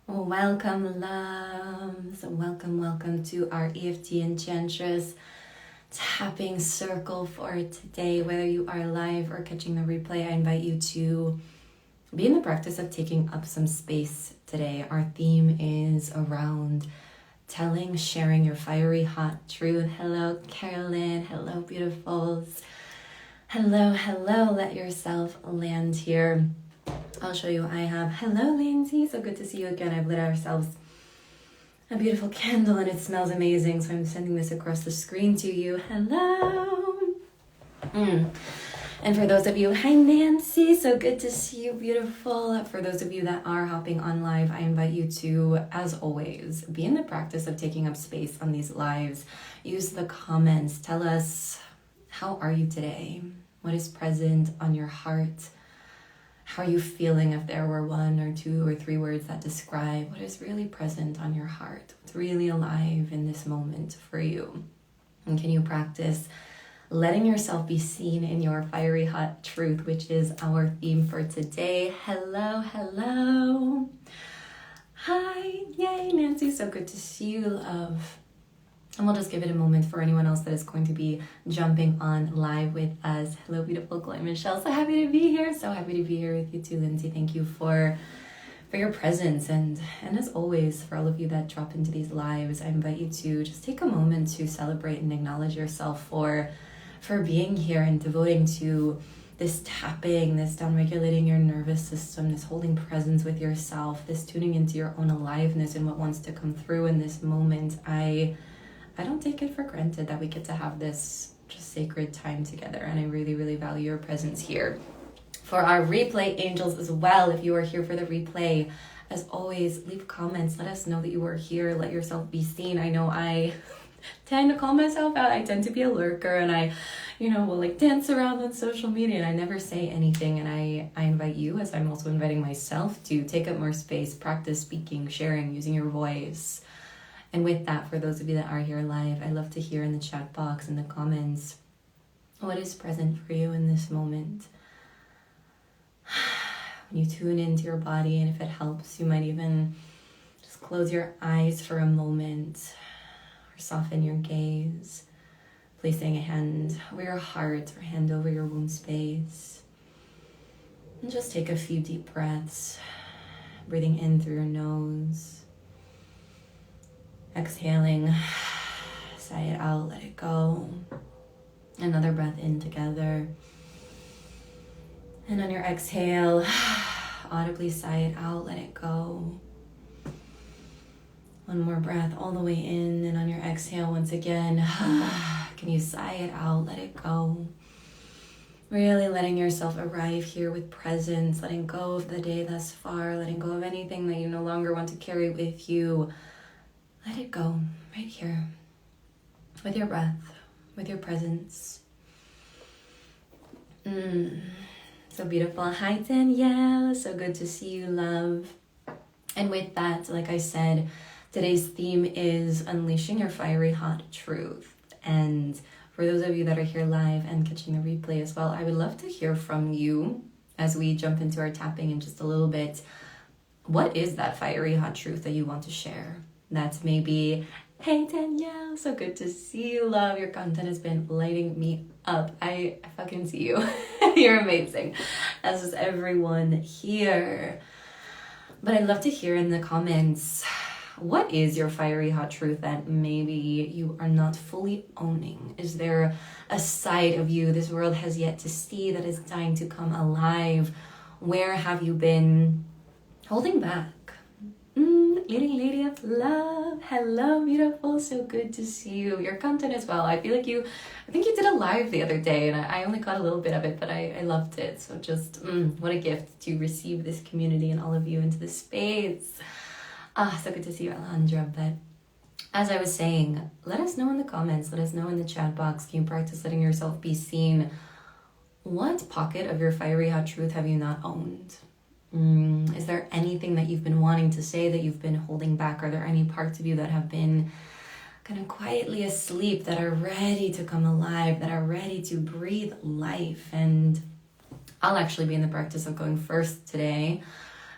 Welcome, loves. Welcome to our EFT Enchantress tapping circle for today. Whether you are live or catching the replay, I invite you to be in the practice of taking up some space today. Our theme is around sharing your fiery, hot truth. Hello, Carolyn. Hello, beautifuls. Hello. Let yourself land here. I'll show you. Hello, Lindsay. So good to see you again. I've lit ourselves a beautiful candle and it smells amazing. So I'm sending this across the screen to you. Hello. And for those of you, hi, Nancy. So good to see you, beautiful. For those of you that are hopping on live, I invite you to, as always, be in the practice of taking up space on these lives. Use the comments. Tell us, how are you today? What is present on your heart? How are you feeling? If there were one or two or three words that describe what is really present on your heart, what's really alive in this moment for you. And can you practice letting yourself be seen in your fiery hot truth, which is our theme for today. Hello. Hi, yay, Nancy. So good to see you, love. And we'll just give it a moment for anyone else that is going to be jumping on live with us. Hello, beautiful Chloe Michelle. So happy to be here. So happy to be here with you too, Lindsay. Thank you for your presence. And as always, for all of you that drop into these lives, I invite you to just take a moment to celebrate and acknowledge yourself for being here and devoting to this tapping, this downregulating your nervous system, this holding presence with yourself, this tuning into your own aliveness and what wants to come through in this moment. I don't take it for granted that we get to have this just sacred time together, and I really value your presence here. For our replay angels as well, if you are here for the replay, as always, leave comments. Let us know that you are here. Let yourself be seen. I know I tend to call myself out. I tend to be a lurker, and I will like dance around on social media, and I never say anything. And I invite you, as I'm also inviting myself, to take up more space, practice speaking, sharing, using your voice. And with that, for those of you that are here live, I love to hear in the chat box, in the comments, what is present for you in this moment. When you tune into your body, and if it helps, you might even just close your eyes for a moment, or soften your gaze, placing a hand over your heart or hand over your womb space. And just take a few deep breaths, breathing in through your nose. Exhaling, sigh it out, let it go. Another breath in together. And on your exhale, audibly sigh it out, let it go. One more breath all the way in, and on your exhale, once again, can you sigh it out, let it go. Really letting yourself arrive here with presence, letting go of the day thus far, letting go of anything that you no longer want to carry with you. Let it go right here, with your breath, with your presence. So beautiful. Hi, Danielle. So good to see you, love. And with that, like I said, today's theme is unleashing your fiery hot truth. And for those of you that are here live and catching the replay as well, I would love to hear from you as we jump into our tapping in just a little bit. What is that fiery hot truth that you want to share? That's maybe, hey Danielle, so good to see you, love. Your content has been lighting me up. I fucking see you. You're amazing. As is everyone here. But I'd love to hear in the comments, what is your fiery hot truth that maybe you are not fully owning? Is there a side of you this world has yet to see that is dying to come alive? Where have you been holding back? Lady of love. Hello, beautiful. So good to see you. Your content as well. I think you did a live the other day, and I only caught a little bit of it, but I loved it. So just what a gift to receive this community and all of you into this space. So good to see you, Alejandra. But as I was saying, let us know in the comments. Let us know in the chat box. Can you practice letting yourself be seen? What pocket of your fiery hot truth have you not owned? Is there anything that you've been wanting to say that you've been holding back? Are there any parts of you that have been kind of quietly asleep, that are ready to come alive, that are ready to breathe life? And I'll actually be in the practice of going first today.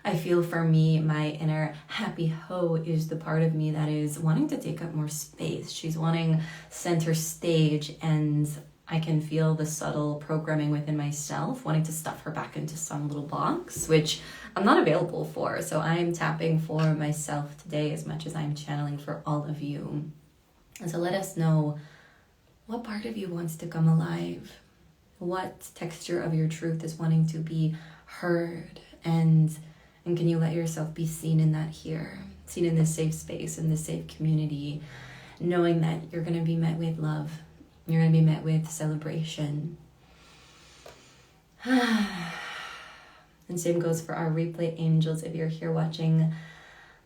I feel for me, my inner happy hoe is the part of me that is wanting to take up more space. She's wanting center stage, and I can feel the subtle programming within myself wanting to stuff her back into some little box, which I'm not available for. So I'm tapping for myself today as much as I'm channeling for all of you. And so let us know what part of you wants to come alive. What texture of your truth is wanting to be heard, and can you let yourself be seen in that here, seen in this safe space, in this safe community, knowing that you're going to be met with love, you're going to be met with celebration. And same goes for our replay angels. If you're here watching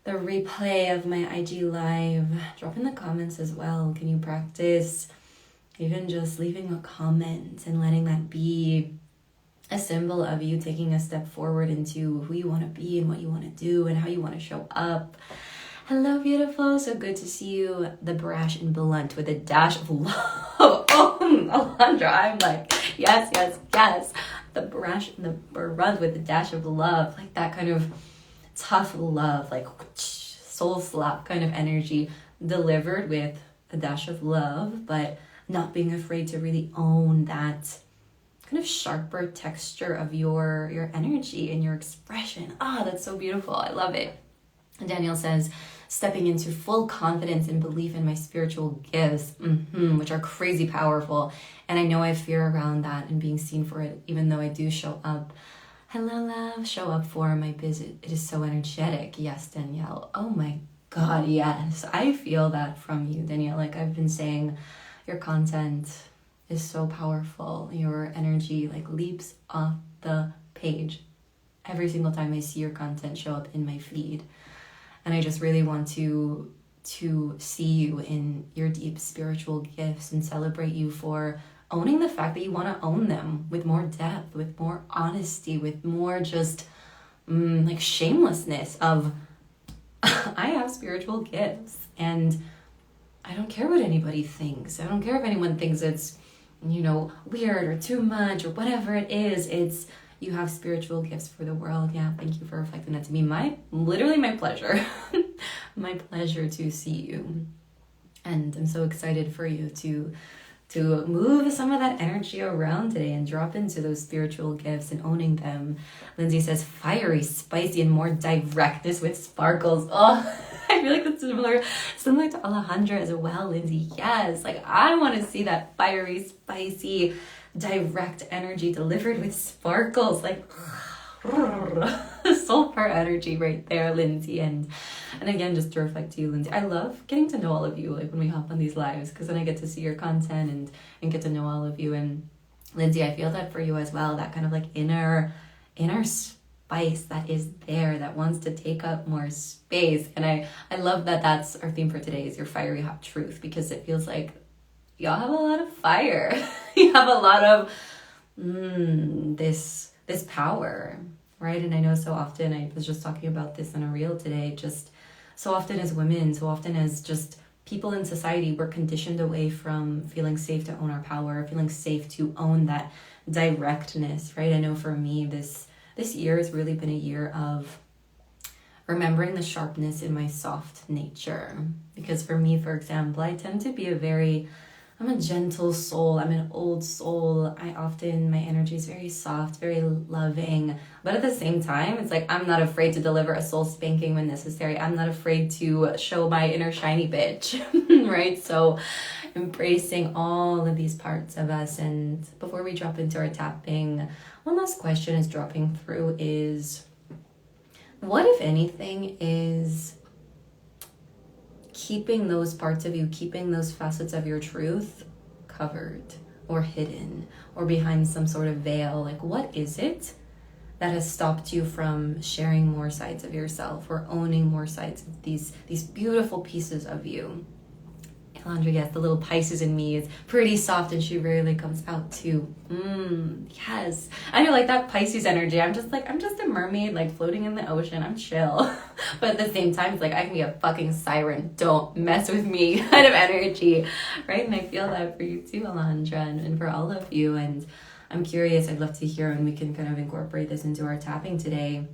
the replay of my IG live, drop in the comments as well. Can you practice even just leaving a comment and letting that be a symbol of you taking a step forward into who you want to be and what you want to do and how you want to show up. Hello, beautiful. So good to see you. The brash and blunt with a dash of love. Oh, Alondra, I'm like, yes, yes, yes. The brash and the blunt with a dash of love. Like that kind of tough love, like soul slap kind of energy delivered with a dash of love, but not being afraid to really own that kind of sharper texture of your energy and your expression. That's so beautiful. I love it. And Danielle says, stepping into full confidence and belief in my spiritual gifts, which are crazy powerful. And I know I have fear around that and being seen for it, even though I do show up. Hello, love. Show up for my visit. It is so energetic. Yes, Danielle. Oh my God, yes. I feel that from you, Danielle. Like I've been saying, your content is so powerful. Your energy like leaps off the page every single time I see your content show up in my feed. And I just really want to see you in your deep spiritual gifts and celebrate you for owning the fact that you want to own them with more depth, with more honesty, with more just like shamelessness of I have spiritual gifts and I don't care what anybody thinks. I don't care if anyone thinks it's, weird or too much or whatever it is. It's you have spiritual gifts for the world. Yeah, thank you for reflecting that to me. Literally my pleasure. My pleasure to see you. And I'm so excited for you to move some of that energy around today and drop into those spiritual gifts and owning them. Lindsay says, fiery, spicy, and more directness with sparkles. Oh, I feel like that's similar to Alejandra as well, Lindsay. Yes, like I want to see that fiery, spicy, direct energy delivered with sparkles, like sulfur energy right there, Lindsay. And again, just to reflect to you, Lindsay, I love getting to know all of you, like when we hop on these lives, because then I get to see your content and get to know all of you. And Lindsay, I feel that for you as well, that kind of like inner spice that is there, that wants to take up more space. And I love that that's our theme for today, is your fiery hot truth, because it feels like y'all have a lot of fire. You have a lot of this power, right? And I know so often, I was just talking about this in a reel today, just so often as women, so often as just people in society, we're conditioned away from feeling safe to own our power, feeling safe to own that directness, right? I know for me, this year has really been a year of remembering the sharpness in my soft nature. Because for me, for example, I tend to be I'm a gentle soul. I'm an old soul. My energy is very soft, very loving. But at the same time, it's like, I'm not afraid to deliver a soul spanking when necessary. I'm not afraid to show my inner shiny bitch, right? So embracing all of these parts of us. And before we drop into our tapping, one last question is dropping through is, what, if anything, is keeping those parts of you, keeping those facets of your truth covered or hidden or behind some sort of veil? Like, what is it that has stopped you from sharing more sides of yourself or owning more sides of these beautiful pieces of you? Alondra, yes, the little Pisces in me is pretty soft and she rarely comes out too. Yes. I know, like that Pisces energy. I'm just a mermaid, like floating in the ocean. I'm chill. But at the same time, it's like I can be a fucking siren. Don't mess with me kind of energy, right? And I feel that for you too, Alondra, and for all of you. And I'm curious, I'd love to hear, and we can kind of incorporate this into our tapping today.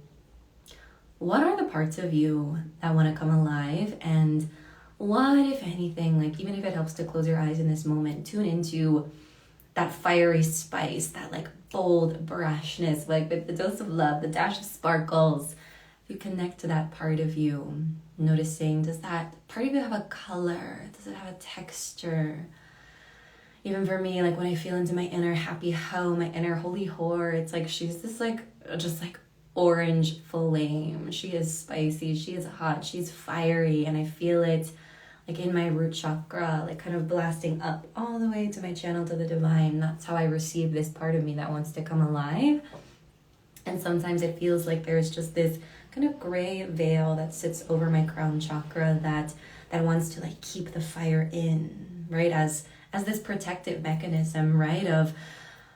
what are the parts of you that want to come alive? And what, if anything, like even if it helps to close your eyes in this moment, tune into that fiery spice, that like bold brashness, like with the dose of love, the dash of sparkles. If you connect to that part of you, noticing, does that part of you have a color? Does it have a texture? Even for me, like when I feel into my inner happy hoe, my inner holy whore, it's like she's this like, just like orange flame. She is spicy, she is hot, she's fiery, and I feel it like in my root chakra, like kind of blasting up all the way to my channel to the divine. That's how I receive this part of me that wants to come alive. And sometimes it feels like there's just this kind of gray veil that sits over my crown chakra that wants to like keep the fire in, right? As this protective mechanism, right? Of,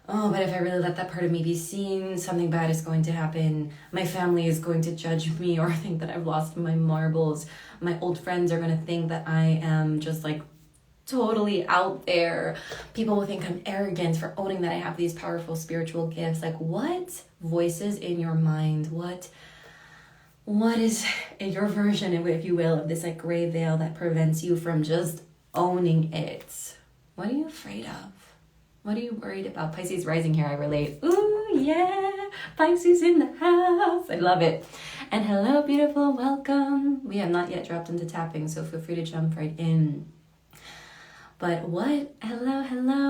oh, but if I really let that part of me be seen, something bad is going to happen. My family is going to judge me or think that I've lost my marbles. My old friends are going to think that I am just like totally out there. People will think I'm arrogant for owning that I have these powerful spiritual gifts. Like, what voices in your mind? What is in your version, if you will, of this like gray veil that prevents you from just owning it? What are you afraid of? What are you worried about? Pisces rising here, I relate. Ooh, yeah, Pisces in the house. I love it. And hello, beautiful, welcome. We have not yet dropped into tapping, so feel free to jump right in. But what? Hello.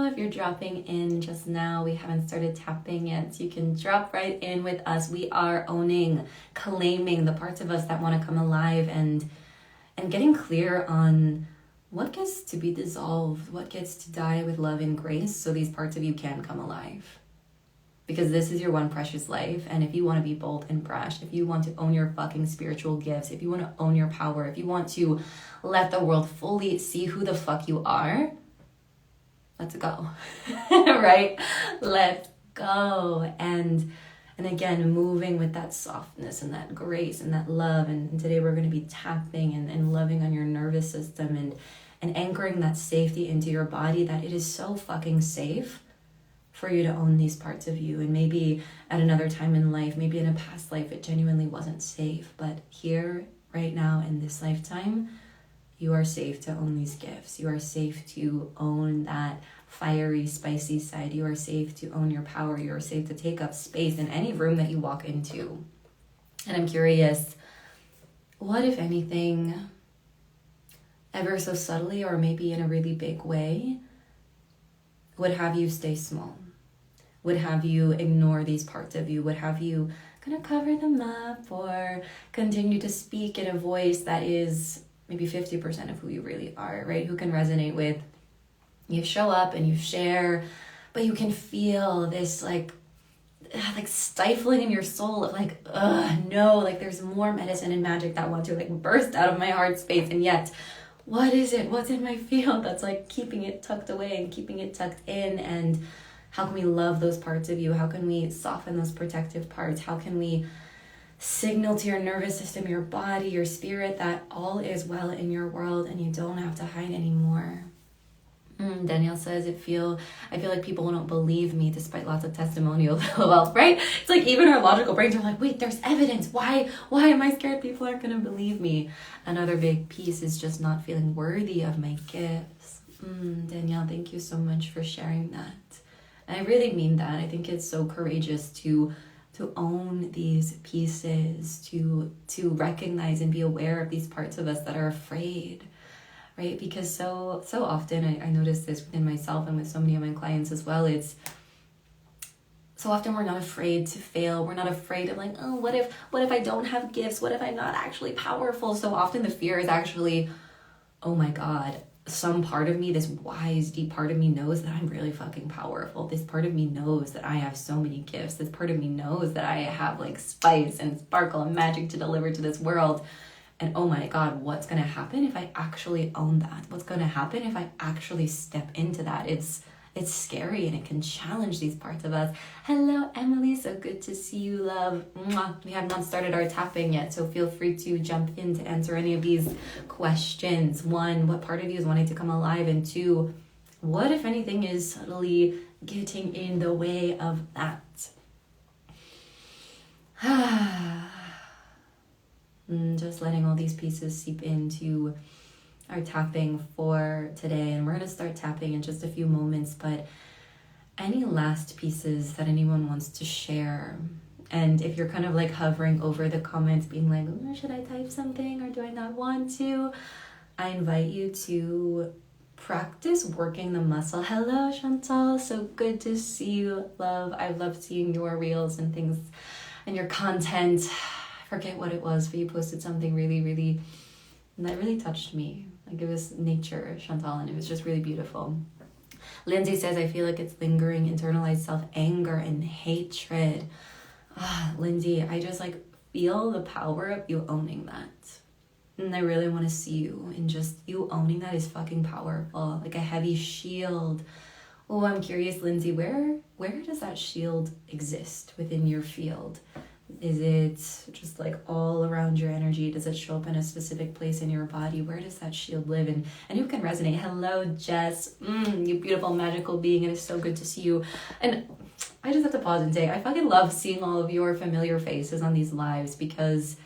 If you're dropping in just now, we haven't started tapping yet, so you can drop right in with us. We are owning, claiming the parts of us that want to come alive and getting clear on what gets to be dissolved, what gets to die with love and grace, so these parts of you can come alive. Because this is your one precious life, and if you want to be bold and brash, if you want to own your fucking spiritual gifts, if you want to own your power, if you want to let the world fully see who the fuck you are, let's go. Right? Let's go. And again, moving with that softness and that grace and that love. And today we're going to be tapping and loving on your nervous system and anchoring that safety into your body, that it is so fucking safe for you to own these parts of you. And maybe at another time in life, maybe in a past life, it genuinely wasn't safe. But here, right now, in this lifetime, you are safe to own these gifts. You are safe to own that fiery, spicy side. You are safe to own your power. You are safe to take up space in any room that you walk into. And I'm curious, what, if anything, ever so subtly or maybe in a really big way, would have you stay small? Would have you ignore these parts of you? Would have you kind of cover them up or continue to speak in a voice that is maybe 50% of who you really are, right? Who can resonate with, you show up and you share, but you can feel this like stifling in your soul of like, no, like there's more medicine and magic that want to like burst out of my heart space. And yet, what is it? What's in my field that's like keeping it tucked away and keeping it tucked in? And how can we love those parts of you? How can we soften those protective parts? How can we signal to your nervous system, your body, your spirit that all is well in your world and you don't have to hide anymore? Danielle says, I feel like people don't believe me despite lots of testimonials. Well, right? It's like even our logical brains are like, wait, there's evidence. Why am I scared people aren't going to believe me? Another big piece is just not feeling worthy of my gifts. Danielle, thank you so much for sharing that. And I really mean that. I think it's so courageous to own these pieces, to recognize and be aware of these parts of us that are afraid. Right? Because so often I notice this within myself and with so many of my clients as well. It's so often we're not afraid to fail. We're not afraid of like, oh, what if I don't have gifts? What if I'm not actually powerful? So often the fear is actually, oh my God, some part of me, this wise, deep part of me knows that I'm really fucking powerful. This part of me knows that I have so many gifts. This part of me knows that I have like spice and sparkle and magic to deliver to this world. And oh my God, what's going to happen if I actually own that? What's going to happen if I actually step into that? It's scary and it can challenge these parts of us. Hello, Emily. So good to see you, love. Mwah. We have not started our tapping yet, so feel free to jump in to answer any of these questions. 1, what part of you is wanting to come alive? And 2, what, if anything, is subtly getting in the way of that? just letting all these pieces seep into our tapping for today. And we're going to start tapping in just a few moments, but any last pieces that anyone wants to share? And if you're kind of like hovering over the comments being like, oh, should I type something or do I not want to? I invite you to practice working the muscle. Hello, Chantal. So good to see you, love. I love seeing your reels and things and your content. I forget what it was, but you posted something really, and that really touched me. Like it was nature, Chantal, and it was just really beautiful. Lindsay says, I feel like it's lingering, internalized self-anger and hatred. Lindsay, I just like feel the power of you owning that. And I really want to see you, and just you owning that is fucking powerful. Like a heavy shield. Oh, I'm curious, Lindsay, where does that shield exist within your field? Is it just like all around your energy? Does it show up in a specific place in your body? Where does that shield live? And who can resonate? Hello, Jess. You beautiful, magical being. It is so good to see you. And I just have to pause and say, I fucking love seeing all of your familiar faces on these lives, because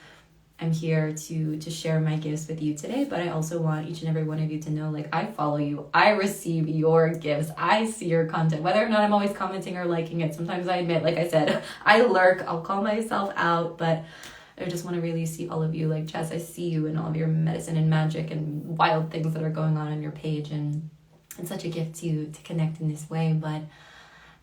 I'm here to share my gifts with you today, but I also want each and every one of you to know, like, I follow you. I receive your gifts. I see your content, whether or not I'm always commenting or liking it. Sometimes I admit, like I said, I lurk. I'll call myself out, but I just want to really see all of you. Like, Jess, I see you and all of your medicine and magic and wild things that are going on your page, and it's such a gift to connect in this way.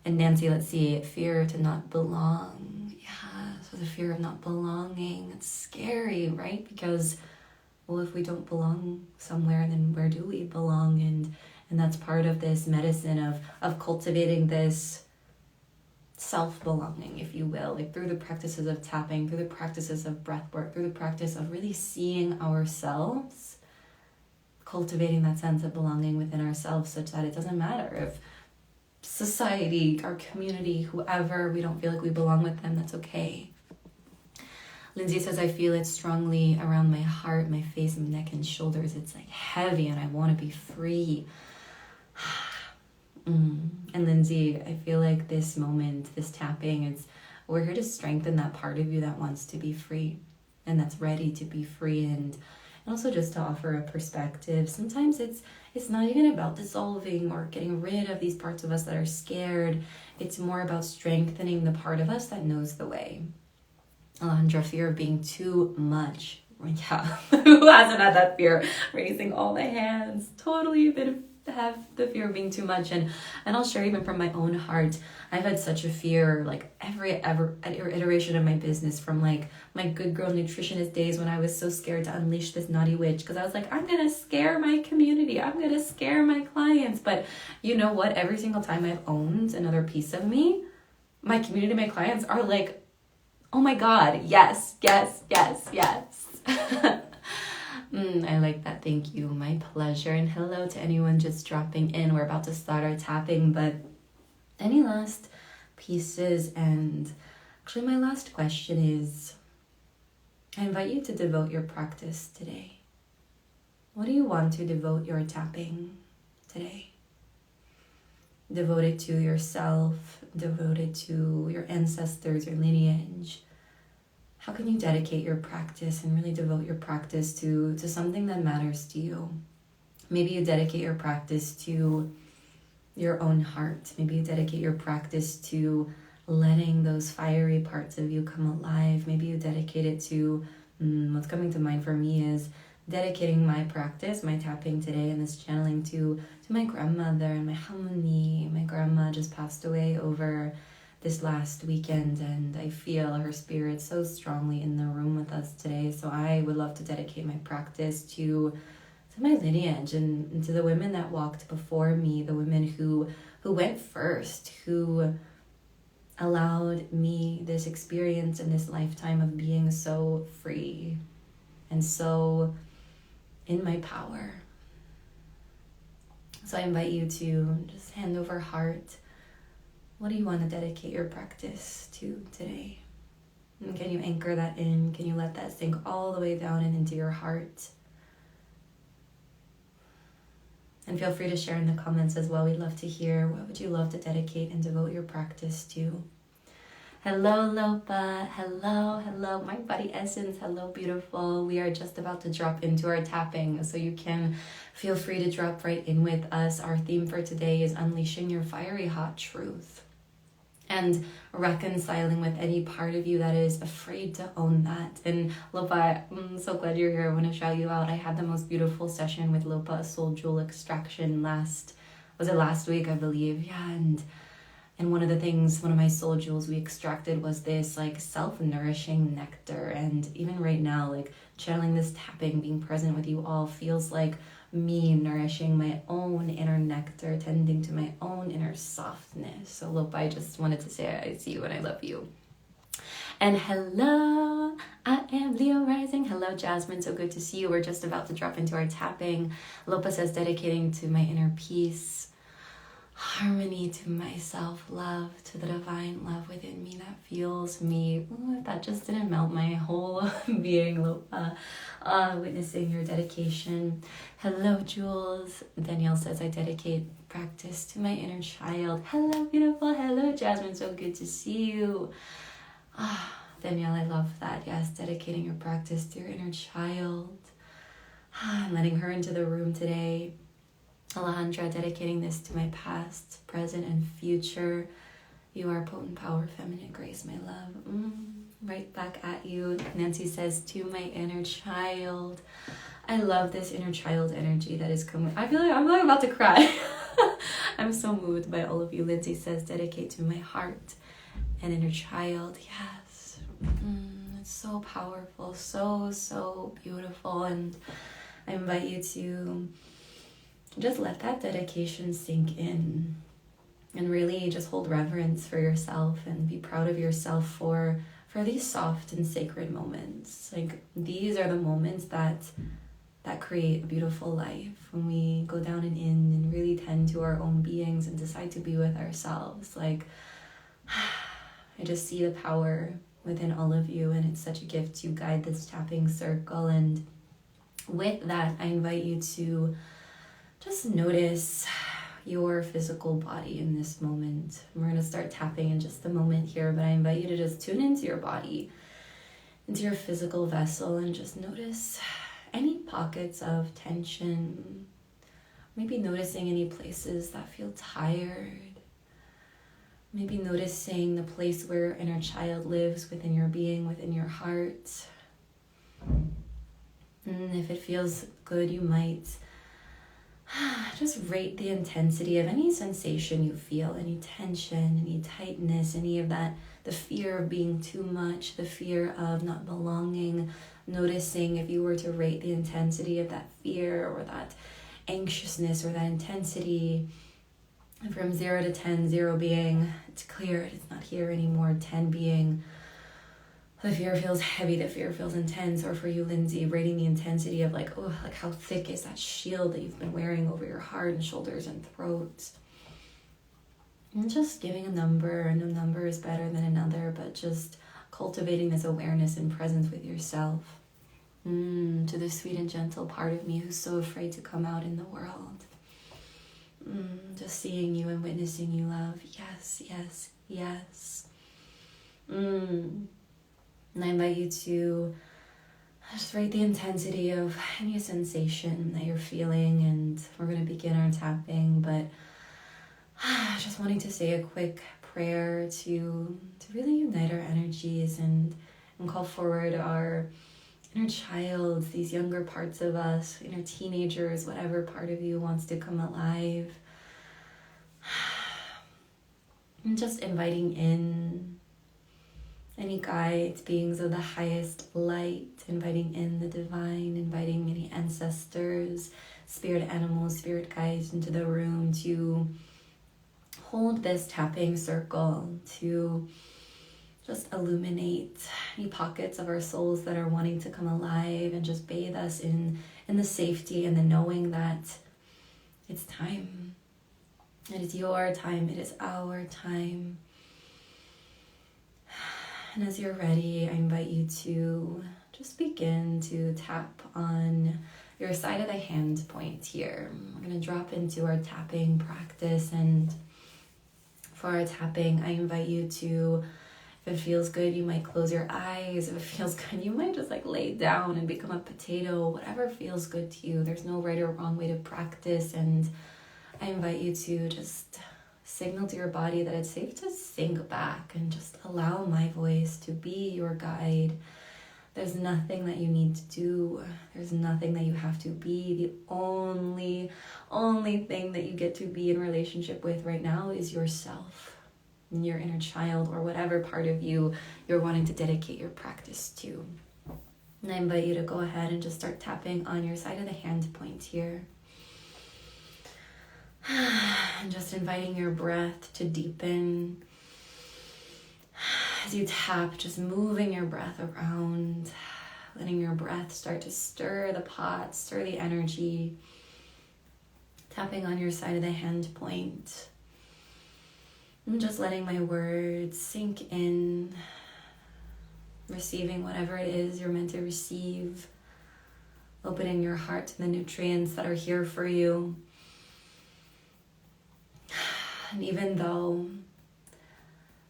And Nancy, let's see, fear to not belong. Yeah, so the fear of not belonging, it's scary, right? Because, well, if we don't belong somewhere, then where do we belong? And that's part of this medicine of cultivating this self-belonging, if you will, like through the practices of tapping, through the practices of breath work, through the practice of really seeing ourselves, cultivating that sense of belonging within ourselves, such that it doesn't matter if society, our community, whoever, we don't feel like we belong with them, that's okay. Lindsay says, I feel it strongly around my heart, my face, my neck, and shoulders. It's like heavy and I want to be free. And Lindsay, I feel like this moment, this tapping, we're here to strengthen that part of you that wants to be free and that's ready to be free, and also just to offer a perspective. Sometimes it's not even about dissolving or getting rid of these parts of us that are scared. It's more about strengthening the part of us that knows the way. Alondra, fear of being too much. Yeah, who hasn't had that fear? Raising all the hands. Totally have the fear of being too much. And I'll share even from my own heart, I've had such a fear, like every iteration of my business, from like my good girl nutritionist days when I was so scared to unleash this naughty witch, because I was like, I'm gonna scare my community, I'm gonna scare my clients. But you know what, every single time I've owned another piece of me, my community, my clients are like, oh my god, yes. I like that. Thank you. My pleasure. And hello to anyone just dropping in. We're about to start our tapping, but any last pieces? And actually, my last question is, I invite you to devote your practice today. What do you want to devote your tapping today? Devote it to yourself, devote it to your ancestors, your lineage. How can you dedicate your practice and really devote your practice to something that matters to you? Maybe you dedicate your practice to your own heart. Maybe you dedicate your practice to letting those fiery parts of you come alive. Maybe you dedicate it to, what's coming to mind for me is dedicating my practice, my tapping today and this channeling to my grandmother and my harmony. My grandma just passed away over this last weekend, and I feel her spirit so strongly in the room with us today. So I would love to dedicate my practice to my lineage and to the women that walked before me, the women who went first, who allowed me this experience in this lifetime of being so free and so in my power. So I invite you to just hand over heart. What do you want to dedicate your practice to today? And can you anchor that in? Can you let that sink all the way down and into your heart? And feel free to share in the comments as well. We'd love to hear, what would you love to dedicate and devote your practice to? Hello, Lopa. Hello, my body essence. Hello, beautiful. We are just about to drop into our tapping, so you can feel free to drop right in with us. Our theme for today is unleashing your fiery hot truth and reconciling with any part of you that is afraid to own that. And Lopa, I'm so glad you're here. I want to shout you out. I had the most beautiful session with Lopa, soul jewel extraction last week, I believe. Yeah, and one of my soul jewels we extracted was this like self-nourishing nectar. And even right now, like channeling this tapping, being present with you all feels like me nourishing my own inner nectar, tending to my own inner softness. So Lopa, I just wanted to say I see you and I love you. And hello, I am Leo Rising. Hello, Jasmine. So good to see you. We're just about to drop into our tapping. Lopa says, dedicating to my inner peace, harmony, to my self-love, to the divine love within me that fuels me. Ooh, that just didn't melt my whole being, Lopa. Witnessing your dedication. Hello, Jules. Danielle says, I dedicate practice to my inner child. Hello, beautiful. Hello, Jasmine. So good to see you. Danielle, I love that. Yes, dedicating your practice to your inner child. I'm letting her into the room today. Alejandra, dedicating this to my past, present, and future. You are potent power, feminine grace, my love. Right back at you. Nancy says, to my inner child. I love this inner child energy that is coming. I feel like I'm about to cry. I'm so moved by all of you. Lindsay says, dedicate to my heart and inner child. Yes. It's so powerful, so beautiful. And I invite you to just let that dedication sink in and really just hold reverence for yourself and be proud of yourself for these soft and sacred moments. Like, these are the moments that create a beautiful life, when we go down and in and really tend to our own beings and decide to be with ourselves. Like, I just see the power within all of you, and it's such a gift to guide this tapping circle. And with that, I invite you to just notice your physical body in this moment. We're going to start tapping in just a moment here, but I invite you to just tune into your body, into your physical vessel, and just notice any pockets of tension. Maybe noticing any places that feel tired. Maybe noticing the place where your inner child lives within your being, within your heart. And if it feels good, you might just rate the intensity of any sensation you feel, any tension, any tightness, any of that, the fear of being too much, the fear of not belonging. Noticing if you were to rate the intensity of that fear or that anxiousness or that intensity from 0 to 10, 0 being it's clear, it's not here anymore, 10 being the fear feels heavy, the fear feels intense. Or for you, Lindsay, rating the intensity of like how thick is that shield that you've been wearing over your heart and shoulders and throat. And just giving a number. No number is better than another, but just cultivating this awareness and presence with yourself. To the sweet and gentle part of me who's so afraid to come out in the world. Just seeing you and witnessing you, love. Yes, yes, yes. And I invite you to just rate the intensity of any sensation that you're feeling, and we're going to begin our tapping, but just wanting to say a quick prayer to really unite our energies and call forward our inner child, these younger parts of us, inner teenagers, whatever part of you wants to come alive. And just inviting in any guides, beings of the highest light, inviting in the divine, inviting any ancestors, spirit animals, spirit guides into the room to hold this tapping circle, to just illuminate any pockets of our souls that are wanting to come alive, and just bathe us in the safety and the knowing that it's time. It is your time. It is our time. And as you're ready, I invite you to just begin to tap on your side of the hand point here. We're going to drop into our tapping practice, and for our tapping, I invite you to If it feels good, you might close your eyes. If it feels good, you might just like lay down and become a potato. Whatever feels good to you. There's no right or wrong way to practice. And I invite you to just signal to your body that it's safe to sink back and just allow my voice to be your guide. There's nothing that you need to do. There's nothing that you have to be. The only thing that you get to be in relationship with right now is yourself, and your inner child, or whatever part of you you're wanting to dedicate your practice to. And I invite you to go ahead and just start tapping on your side of the hand point here. And just inviting your breath to deepen. As you tap, just moving your breath around, letting your breath start to stir the pot, stir the energy. Tapping on your side of the hand point. And just letting my words sink in, receiving whatever it is you're meant to receive, opening your heart to the nutrients that are here for you. And even though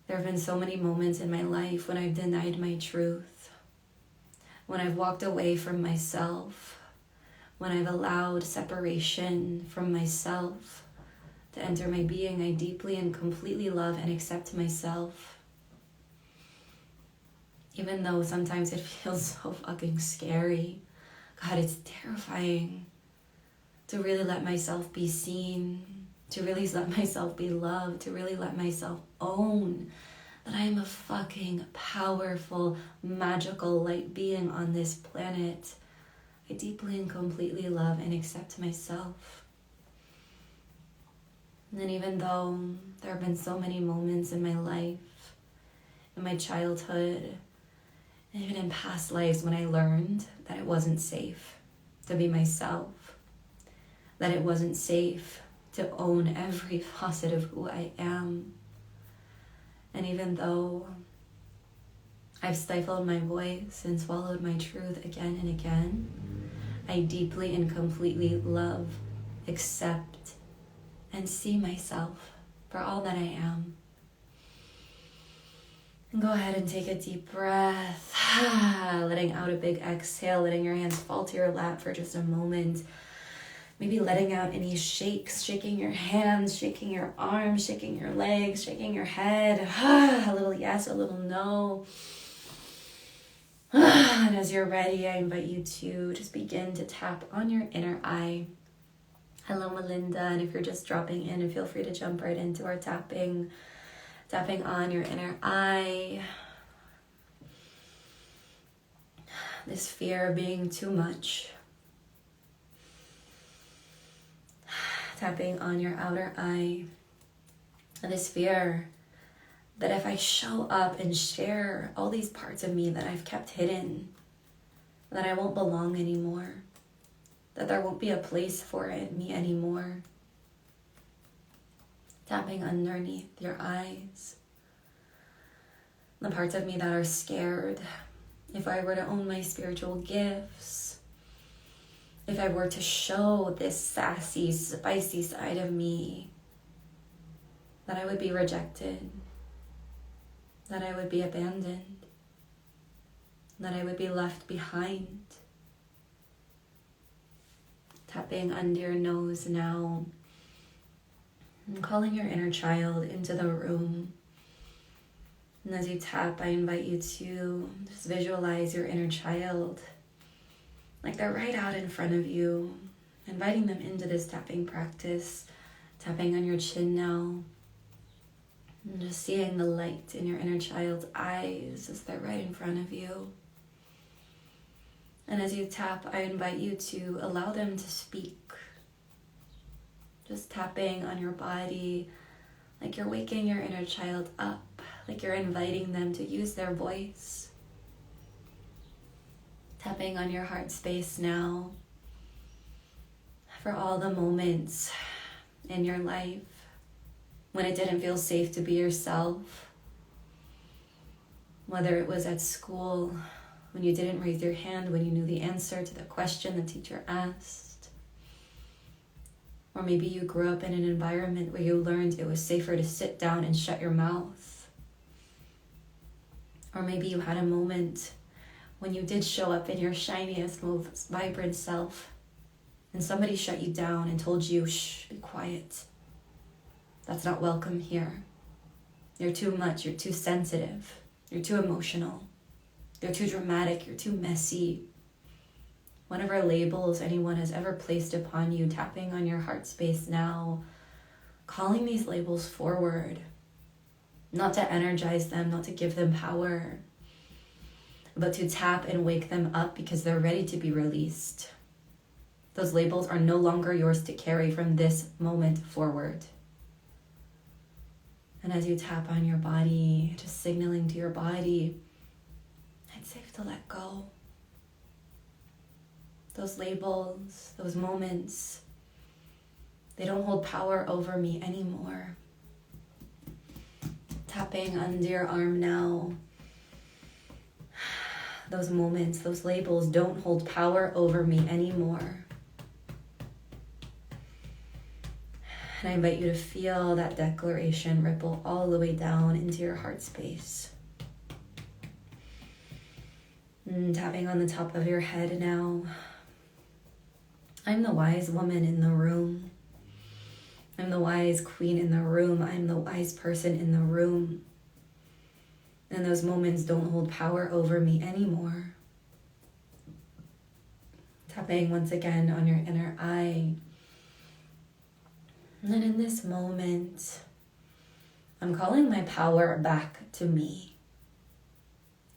there have been so many moments in my life when I've denied my truth, when I've walked away from myself, when I've allowed separation from myself to enter my being, I deeply and completely love and accept myself. Even though sometimes it feels so fucking scary. God, it's terrifying to really let myself be seen, to really let myself be loved, to really let myself own that I am a fucking powerful, magical light being on this planet. I deeply and completely love and accept myself. And then even though there have been so many moments in my life, in my childhood, and even in past lives when I learned that it wasn't safe to be myself, that it wasn't safe to own every facet of who I am. And even though I've stifled my voice and swallowed my truth again and again, I deeply and completely love, accept, and see myself for all that I am. And go ahead and take a deep breath, letting out a big exhale, letting your hands fall to your lap for just a moment. Maybe letting out any shakes, shaking your hands, shaking your arms, shaking your legs, shaking your head. A little yes, a little no. And as you're ready, I invite you to just begin to tap on your inner eye. Hello, Melinda. And if you're just dropping in, feel free to jump right into our tapping on your inner eye. This fear of being too much. Tapping on your outer eye. And this fear that if I show up and share all these parts of me that I've kept hidden, that I won't belong anymore, that there won't be a place for it in me anymore. Tapping underneath your eyes. The parts of me that are scared. If I were to own my spiritual gifts, if I were to show this sassy, spicy side of me, that I would be rejected, that I would be abandoned, that I would be left behind. Tapping under your nose now, and calling your inner child into the room. And as you tap, I invite you to just visualize your inner child like they're right out in front of you, inviting them into this tapping practice, tapping on your chin now, and just seeing the light in your inner child's eyes as they're right in front of you. And as you tap, I invite you to allow them to speak. Just tapping on your body, like you're waking your inner child up, like you're inviting them to use their voice. Tapping on your heart space now for all the moments in your life when it didn't feel safe to be yourself. Whether it was at school, when you didn't raise your hand, when you knew the answer to the question the teacher asked. Or maybe you grew up in an environment where you learned it was safer to sit down and shut your mouth. Or maybe you had a moment when you did show up in your shiniest, most vibrant self, and somebody shut you down and told you, shh, be quiet. That's not welcome here. You're too much, you're too sensitive, you're too emotional, you're too dramatic, you're too messy. Whatever labels anyone has ever placed upon you, tapping on your heart space now, calling these labels forward, not to energize them, not to give them power, but to tap and wake them up because they're ready to be released. Those labels are no longer yours to carry from this moment forward. And as you tap on your body, just signaling to your body, it's safe to let go. Those labels, those moments, they don't hold power over me anymore. Tapping under your arm now. Those moments, those labels don't hold power over me anymore. And I invite you to feel that declaration ripple all the way down into your heart space. And tapping on the top of your head now. I'm the wise woman in the room. I'm the wise queen in the room. I'm the wise person in the room. And those moments don't hold power over me anymore. Tapping once again on your inner eye. And then in this moment, I'm calling my power back to me.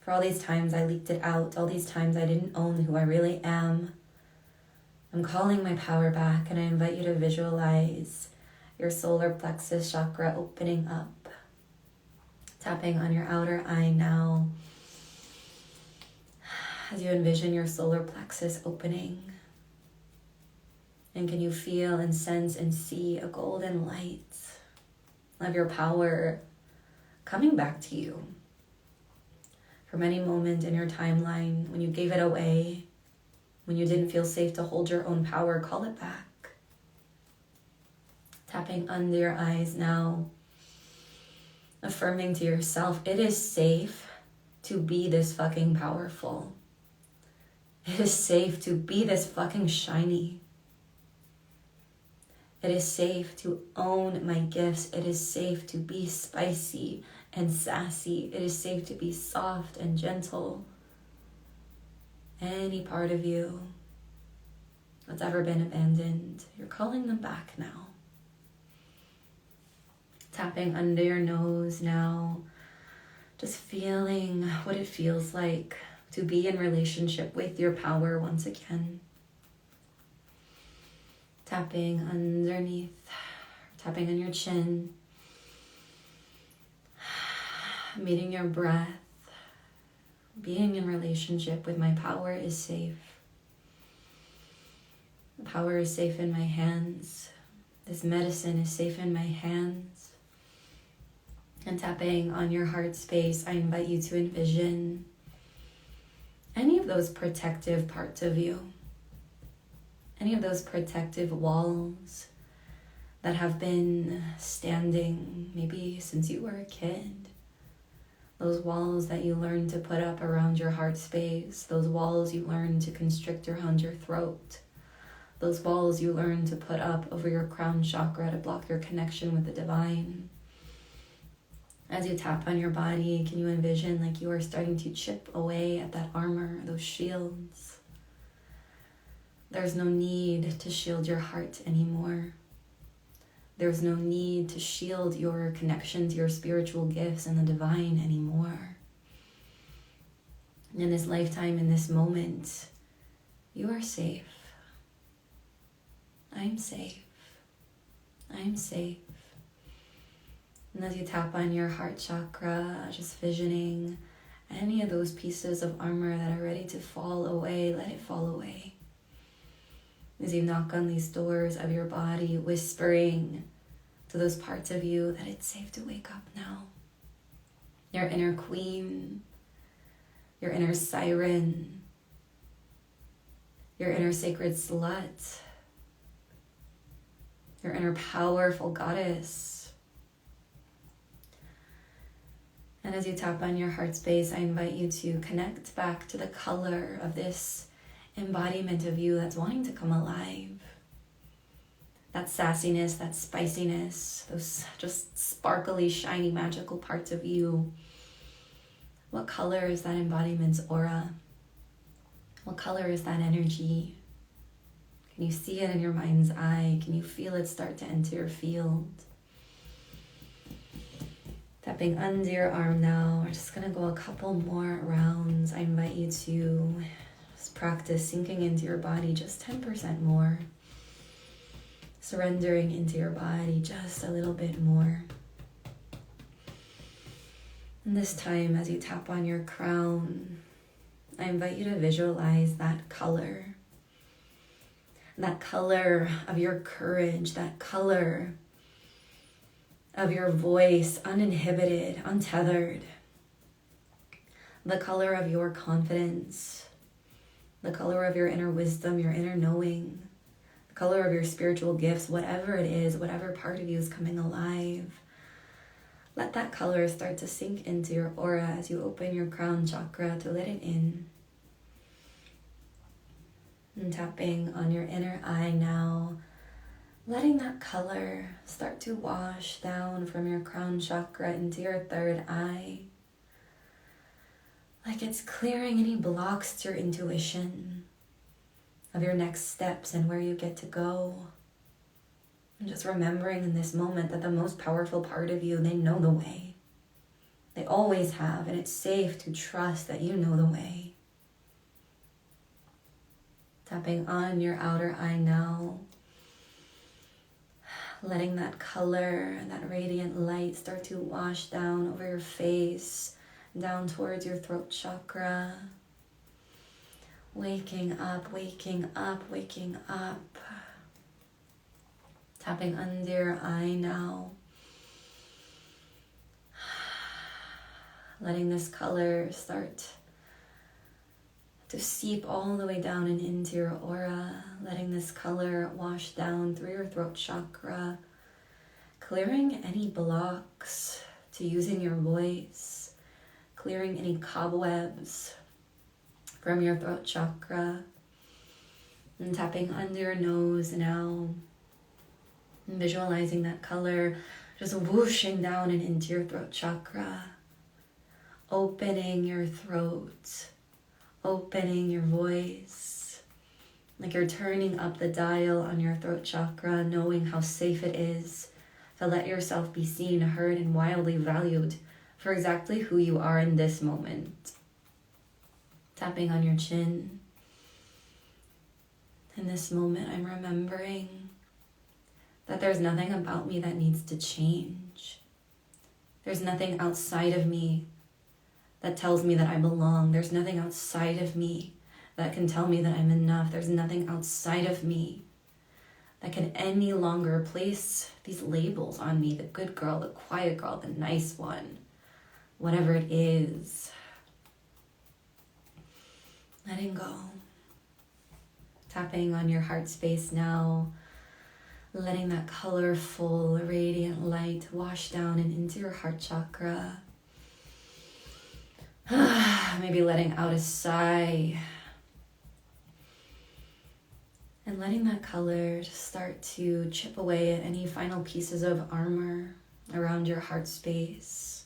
For all these times I leaked it out, all these times I didn't own who I really am, I'm calling my power back, and I invite you to visualize your solar plexus chakra opening up. Tapping on your outer eye now as you envision your solar plexus opening. And can you feel and sense and see a golden light of your power coming back to you? From any moment in your timeline when you gave it away, when you didn't feel safe to hold your own power, call it back. Tapping under your eyes now, affirming to yourself, it is safe to be this fucking powerful. It is safe to be this fucking shiny. It is safe to own my gifts. It is safe to be spicy and sassy. It is safe to be soft and gentle. Any part of you that's ever been abandoned, you're calling them back now. Tapping under your nose now, just feeling what it feels like to be in relationship with your power once again. Tapping underneath, tapping on your chin, meeting your breath, being in relationship with my power is safe. The power is safe in my hands. This medicine is safe in my hands. And tapping on your heart space, I invite you to envision any of those protective parts of you. Any of those protective walls that have been standing maybe since you were a kid. Those walls that you learned to put up around your heart space. Those walls you learned to constrict around your throat. Those walls you learned to put up over your crown chakra to block your connection with the divine. As you tap on your body, can you envision like you are starting to chip away at that armor, those shields? There's no need to shield your heart anymore. There's no need to shield your connection to your spiritual gifts and the divine anymore. In this lifetime, in this moment, you are safe. I'm safe. I'm safe. And as you tap on your heart chakra, just visioning any of those pieces of armor that are ready to fall away, let it fall away. As you knock on these doors of your body, whispering to those parts of you that it's safe to wake up now. Your inner queen, your inner siren, your inner sacred slut, your inner powerful goddess. And as you tap on your heart space, I invite you to connect back to the color of this embodiment of you that's wanting to come alive. That sassiness, that spiciness, those just sparkly, shiny, magical parts of you. What color is that embodiment's aura? What color is that energy? Can you see it in your mind's eye? Can you feel it start to enter your field? Tapping under your arm now. We're just gonna go a couple more rounds. I invite you to just practice sinking into your body just 10% more. Surrendering into your body just a little bit more. And this time, as you tap on your crown, I invite you to visualize that color of your courage, that color of your voice, uninhibited, untethered, the color of your confidence, the color of your inner wisdom, your inner knowing, the color of your spiritual gifts, whatever it is, whatever part of you is coming alive. Let that color start to sink into your aura as you open your crown chakra to let it in. And tapping on your inner eye now, letting that color start to wash down from your crown chakra into your third eye. Like it's clearing any blocks to your intuition of your next steps and where you get to go. And just remembering in this moment that the most powerful part of you, they know the way. They always have, and it's safe to trust that you know the way. Tapping on your outer eye now. Letting that color, that radiant light start to wash down over your face, down towards your throat chakra. Waking up, waking up, waking up. Tapping under your eye now. Letting this color start to seep all the way down and into your aura. Letting this color wash down through your throat chakra. Clearing any blocks to using your voice. Clearing any cobwebs from your throat chakra. And tapping under your nose now. And visualizing that color just whooshing down and into your throat chakra. Opening your throat. Opening your voice. Like you're turning up the dial on your throat chakra, knowing how safe it is to let yourself be seen, heard, and wildly valued for exactly who you are in this moment. Tapping on your chin. In this moment, I'm remembering that there's nothing about me that needs to change. There's nothing outside of me that tells me that I belong. There's nothing outside of me that can tell me that I'm enough. There's nothing outside of me that can any longer place these labels on me. The good girl, the quiet girl, the nice one, whatever it is. Letting go. Tapping on your heart space now. Letting that colorful, radiant light wash down and into your heart chakra. Maybe letting out a sigh. And letting that color just start to chip away at any final pieces of armor around your heart space.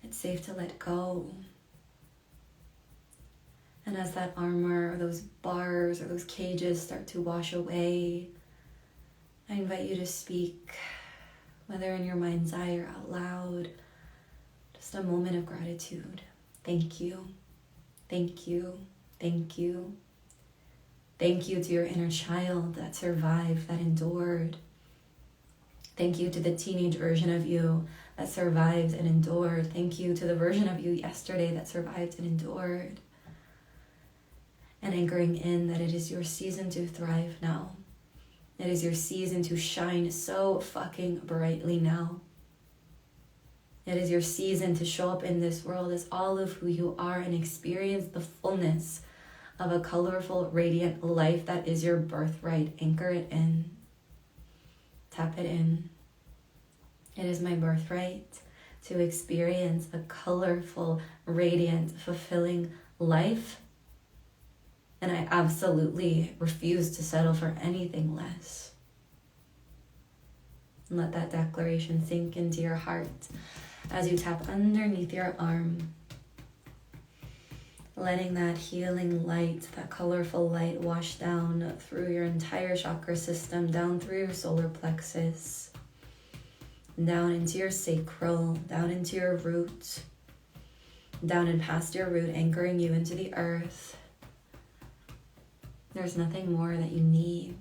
It's safe to let go. And as that armor or those bars or those cages start to wash away, I invite you to speak, whether in your mind's eye or out loud, just a moment of gratitude. Thank you. Thank you. Thank you. Thank you to your inner child that survived, that endured. Thank you to the teenage version of you that survived and endured. Thank you to the version of you yesterday that survived and endured. And anchoring in that it is your season to thrive now. It is your season to shine so fucking brightly now. It is your season to show up in this world as all of who you are and experience the fullness of a colorful, radiant life that is your birthright. Anchor it in. Tap it in. It is my birthright to experience a colorful, radiant, fulfilling life. And I absolutely refuse to settle for anything less. And let that declaration sink into your heart as you tap underneath your arm, letting that healing light, that colorful light wash down through your entire chakra system, down through your solar plexus, down into your sacral, down into your root, down and past your root, anchoring you into the earth. There's nothing more that you need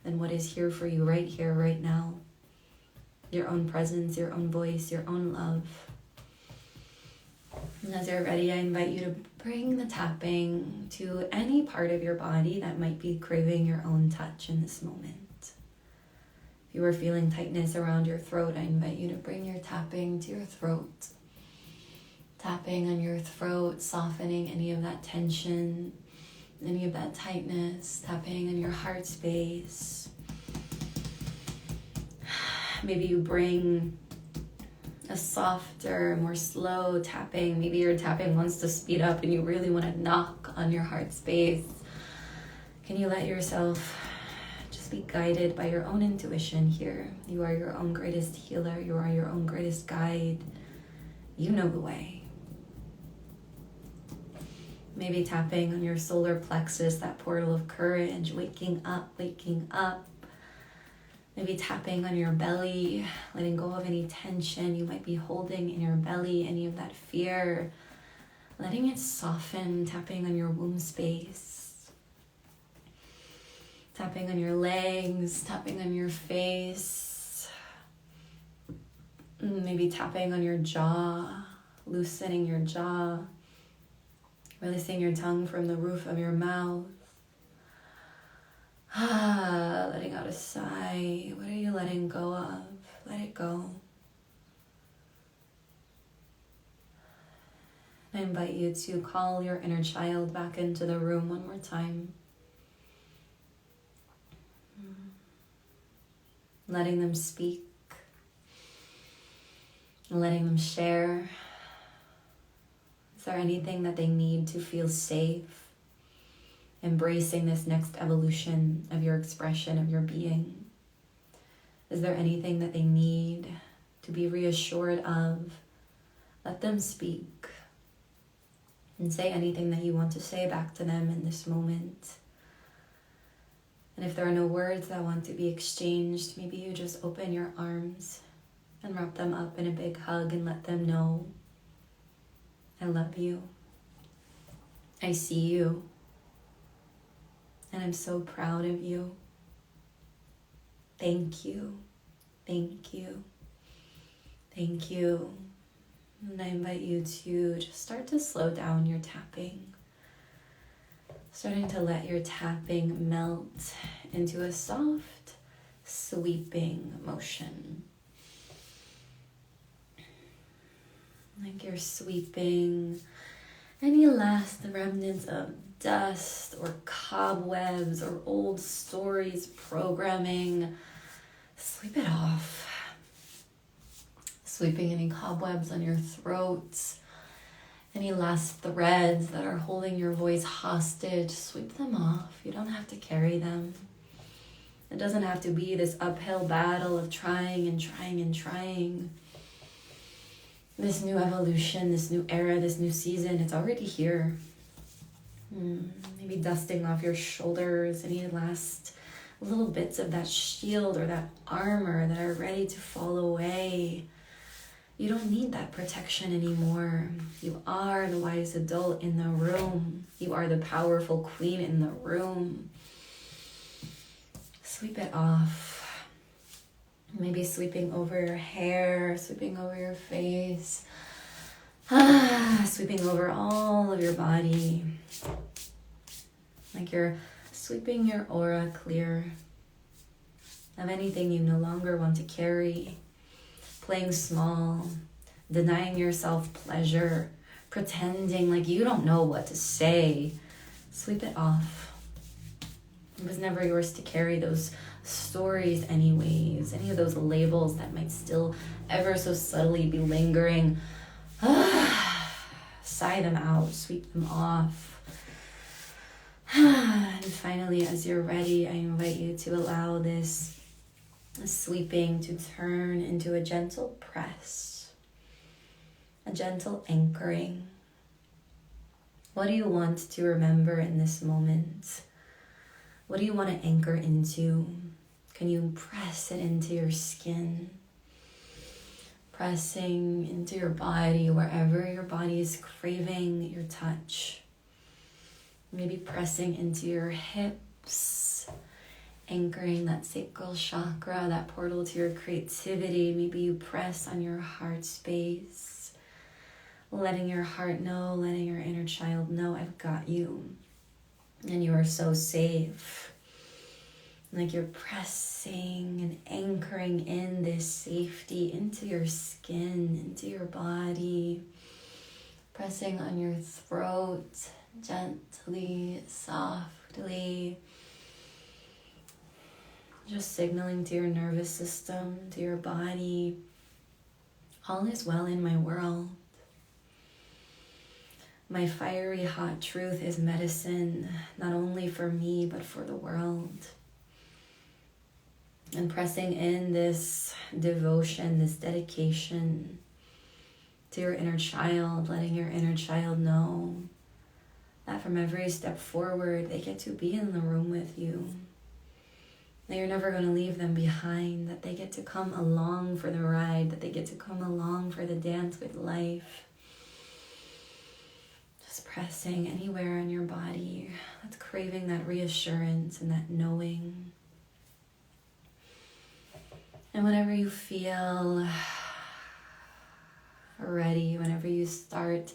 than what is here for you right here, right now. Your own presence, your own voice, your own love. And as you're ready, I invite you to bring the tapping to any part of your body that might be craving your own touch in this moment. If you are feeling tightness around your throat, I invite you to bring your tapping to your throat. Tapping on your throat, softening any of that tension, any of that tightness, tapping on your heart space. Maybe you bring a softer, more slow tapping. Maybe your tapping wants to speed up and you really want to knock on your heart space. Can you let yourself just be guided by your own intuition here? You are your own greatest healer. You are your own greatest guide. You know the way. Maybe tapping on your solar plexus, that portal of courage, waking up, waking up. Maybe tapping on your belly, letting go of any tension you might be holding in your belly, any of that fear, letting it soften, tapping on your womb space, tapping on your legs, tapping on your face, maybe tapping on your jaw, loosening your jaw, releasing your tongue from the roof of your mouth. Letting out a sigh. What are you letting go of? Let it go. I invite you to call your inner child back into the room one more time. Letting them speak. Letting them share. Is there anything that they need to feel safe? Embracing this next evolution of your expression, of your being? Is there anything that they need to be reassured of? Let them speak and say anything that you want to say back to them in this moment. And if there are no words that want to be exchanged, maybe you just open your arms and wrap them up in a big hug and let them know, I love you. I see you. And I'm so proud of you. Thank you. Thank you. Thank you. And I invite you to just start to slow down your tapping. Starting to let your tapping melt into a soft, sweeping motion. Like you're sweeping any last remnants of dust or cobwebs or old stories, programming. Sweep it off. Sweeping any cobwebs on your throat, any last threads that are holding your voice hostage, sweep them off. You don't have to carry them. It doesn't have to be this uphill battle of trying and trying and trying. This new evolution, this new era, this new season, it's already here. Maybe dusting off your shoulders, any last little bits of that shield or that armor that are ready to fall away. You don't need that protection anymore. You are the wise adult in the room. You are the powerful queen in the room. Sweep it off. Maybe sweeping over your hair, sweeping over your face, sweeping over all of your body. Like you're sweeping your aura clear of anything you no longer want to carry. Playing small, denying yourself pleasure, pretending like you don't know what to say. Sweep it off. It was never yours to carry those stories anyways, any of those labels that might still ever so subtly be lingering. Sigh them out, sweep them off. And finally, as you're ready, I invite you to allow this sweeping to turn into a gentle press, a gentle anchoring. What do you want to remember in this moment? What do you want to anchor into? Can you press it into your skin? Pressing into your body, wherever your body is craving your touch. Maybe pressing into your hips, anchoring that sacral chakra, that portal to your creativity. Maybe you press on your heart space, letting your heart know, letting your inner child know, I've got you. And you are so safe. Like you're pressing and anchoring in this safety into your skin, into your body. Pressing on your throat, gently, softly. Just signaling to your nervous system, to your body, all is well in my world. My fiery hot truth is medicine, not only for me, but for the world. And pressing in this devotion, this dedication to your inner child, letting your inner child know that from every step forward, they get to be in the room with you. That you're never going to leave them behind, that they get to come along for the ride, that they get to come along for the dance with life. Just pressing anywhere in your body that's craving that reassurance and that knowing. And whenever you feel ready, whenever you start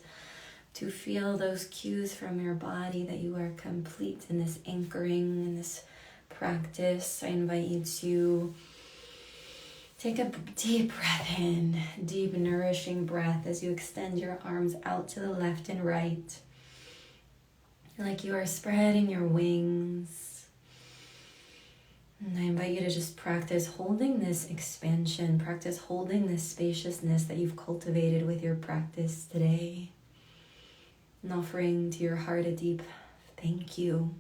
to feel those cues from your body that you are complete in this anchoring, in this practice, I invite you to take a deep breath in, deep nourishing breath as you extend your arms out to the left and right, like you are spreading your wings. And I invite you to just practice holding this expansion, practice holding this spaciousness that you've cultivated with your practice today. And offering to your heart a deep thank you.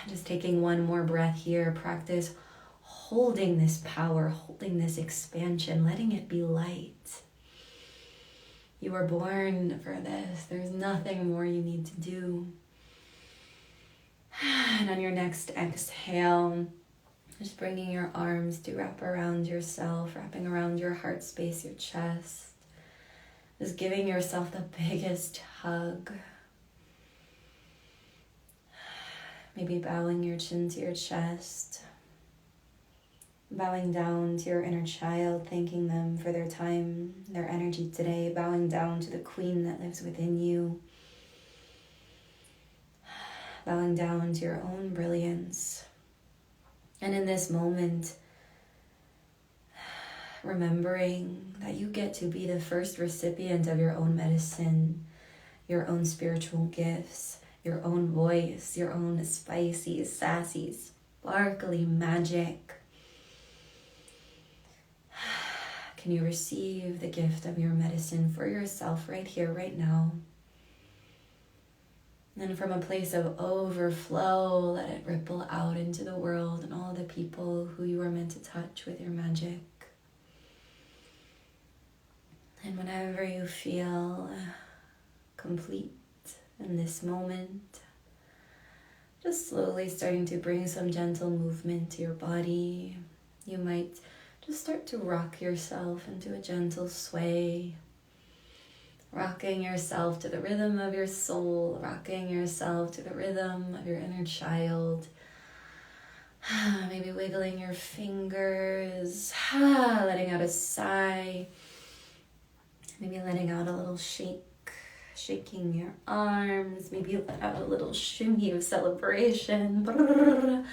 Just taking one more breath here, practice holding this power, holding this expansion, letting it be light. You were born for this. There's nothing more you need to do. And on your next exhale, just bringing your arms to wrap around yourself, wrapping around your heart space, your chest. Just giving yourself the biggest hug. Maybe bowing your chin to your chest. Bowing down to your inner child, thanking them for their time, their energy today. Bowing down to the queen that lives within you. Bowing down to your own brilliance. And in this moment, remembering that you get to be the first recipient of your own medicine, your own spiritual gifts, your own voice, your own spicy, sassy, sparkly magic. Can you receive the gift of your medicine for yourself right here, right now? And from a place of overflow, let it ripple out into the world and all the people who you are meant to touch with your magic. And whenever you feel complete in this moment, just slowly starting to bring some gentle movement to your body. You might just start to rock yourself into a gentle sway. Rocking yourself to the rhythm of your soul, rocking yourself to the rhythm of your inner child. Maybe wiggling your fingers, letting out a sigh. Maybe letting out a little shake, shaking your arms. Maybe let out a little shimmy of celebration.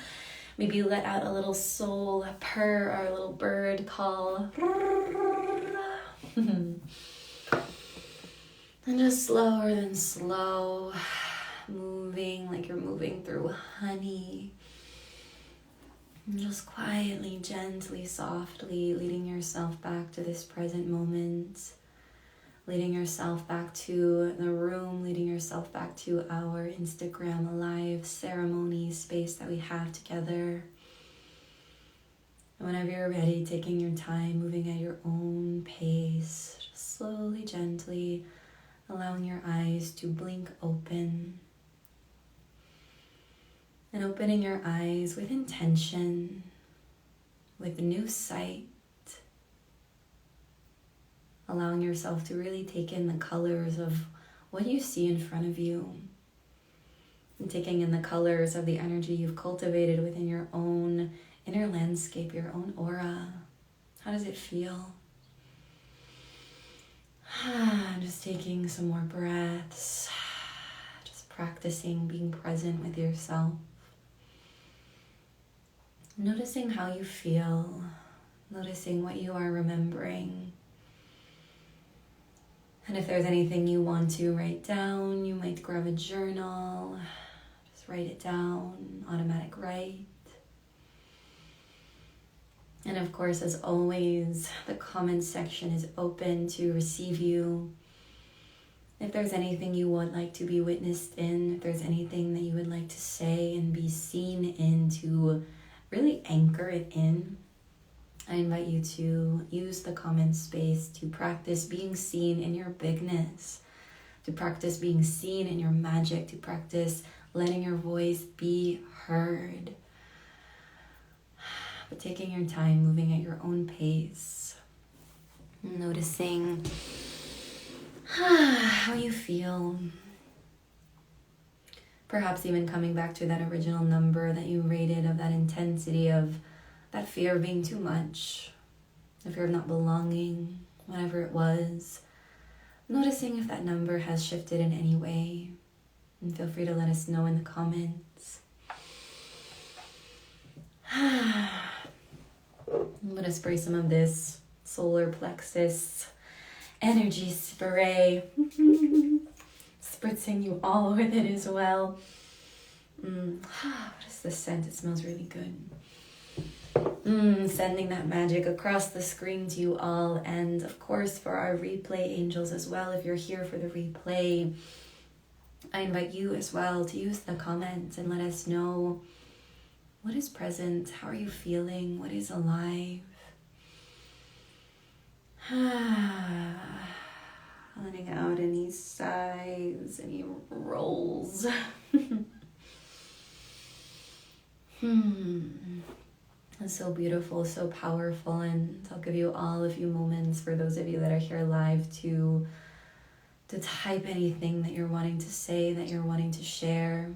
Maybe let out a little soul purr or a little bird call. And just slower than slow, moving like you're moving through honey. And just quietly, gently, softly leading yourself back to this present moment. Leading yourself back to the room, leading yourself back to our Instagram Live ceremony space that we have together. And whenever you're ready, taking your time, moving at your own pace, just slowly, gently, allowing your eyes to blink open. And opening your eyes with intention, with new sight. Allowing yourself to really take in the colors of what you see in front of you. And taking in the colors of the energy you've cultivated within your own inner landscape, your own aura. How does it feel? Just taking some more breaths. Just practicing being present with yourself. Noticing how you feel. Noticing what you are remembering. And if there's anything you want to write down, you might grab a journal. Just write it down, automatic write. And of course, as always, the comment section is open to receive you. If there's anything you would like to be witnessed in, if there's anything that you would like to say and be seen in, to really anchor it in, I invite you to use the comment space to practice being seen in your bigness, to practice being seen in your magic, to practice letting your voice be heard. But taking your time, moving at your own pace, noticing how you feel. Perhaps even coming back to that original number that you rated, of that intensity of that fear of being too much, the fear of not belonging, whatever it was. Noticing if that number has shifted in any way. And feel free to let us know in the comments. I'm going to spray some of this solar plexus energy spray. Spritzing you all with it as well. What is the scent? It smells really good. Sending that magic across the screen to you all, and of course for our replay angels as well. If you're here for the replay, I invite you as well to use the comments and let us know what is present, how are you feeling, what is alive. Letting out any sighs, any rolls. It's so beautiful, so powerful, and I'll give you all a few moments for those of you that are here live to type anything that you're wanting to say, that you're wanting to share.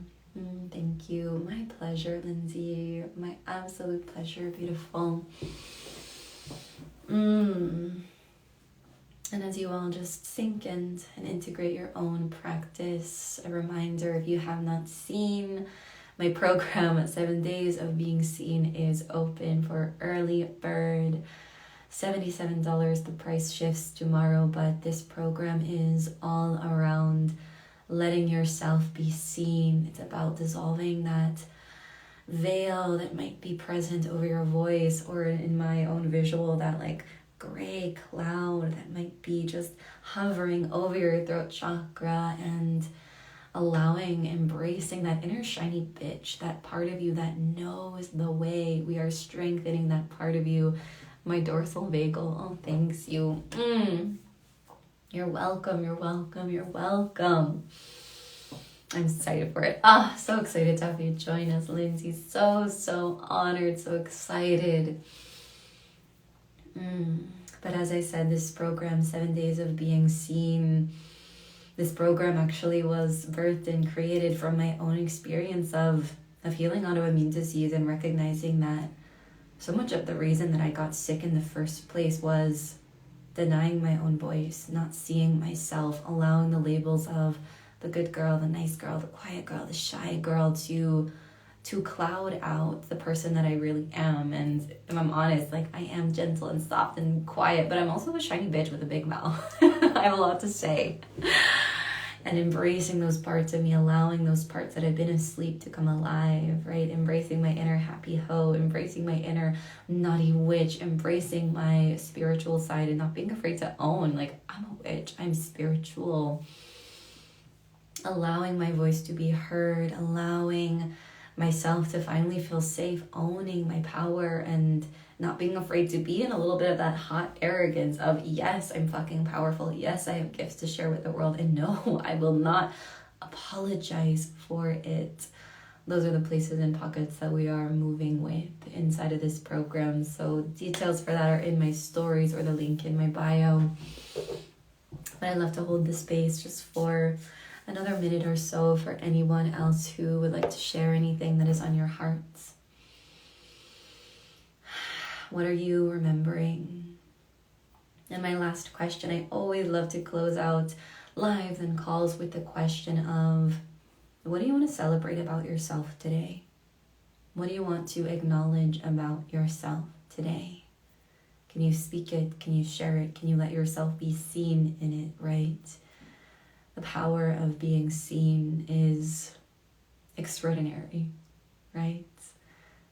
Thank you. My pleasure, Lindsay. My absolute pleasure. Beautiful. And as you all just sink in and integrate your own practice, a reminder, if you have not seen my program, 7 Days of Being Seen, is open for early bird. $77. The price shifts tomorrow, but this program is all around letting yourself be seen. It's about dissolving that veil that might be present over your voice, or in my own visual, that like gray cloud that might be just hovering over your throat chakra, and allowing, embracing that inner shiny bitch, that part of you that knows the way. We are strengthening that part of you. My dorsal vagal, oh, thanks you. You're welcome, you're welcome, you're welcome. I'm excited for it. So excited to have you join us, Lindsay. So honored, so excited. But as I said, this program, 7 Days of Being Seen, this program actually was birthed and created from my own experience of healing autoimmune disease, and recognizing that so much of the reason that I got sick in the first place was denying my own voice, not seeing myself, allowing the labels of the good girl, the nice girl, the quiet girl, the shy girl to cloud out the person that I really am. And if I'm honest, like, I am gentle and soft and quiet, but I'm also a shiny bitch with a big mouth. I have a lot to say. and embracing those parts of me, allowing those parts that have been asleep to come alive, right? Embracing my inner happy hoe, embracing my inner naughty witch, embracing my spiritual side and not being afraid to own, like, I'm a witch, I'm spiritual. Allowing my voice to be heard, allowing myself to finally feel safe, owning my power and not being afraid to be in a little bit of that hot arrogance of, yes, I'm fucking powerful. Yes, I have gifts to share with the world. And no, I will not apologize for it. Those are the places and pockets that we are moving with inside of this program. So details for that are in my stories or the link in my bio. But I love to hold the space just for another minute or so for anyone else who would like to share anything that is on your hearts. What are you remembering? And my last question, I always love to close out lives and calls with the question of, what do you want to celebrate about yourself today? What do you want to acknowledge about yourself today? Can you speak it? Can you share it? Can you let yourself be seen in it, right? The power of being seen is extraordinary, right?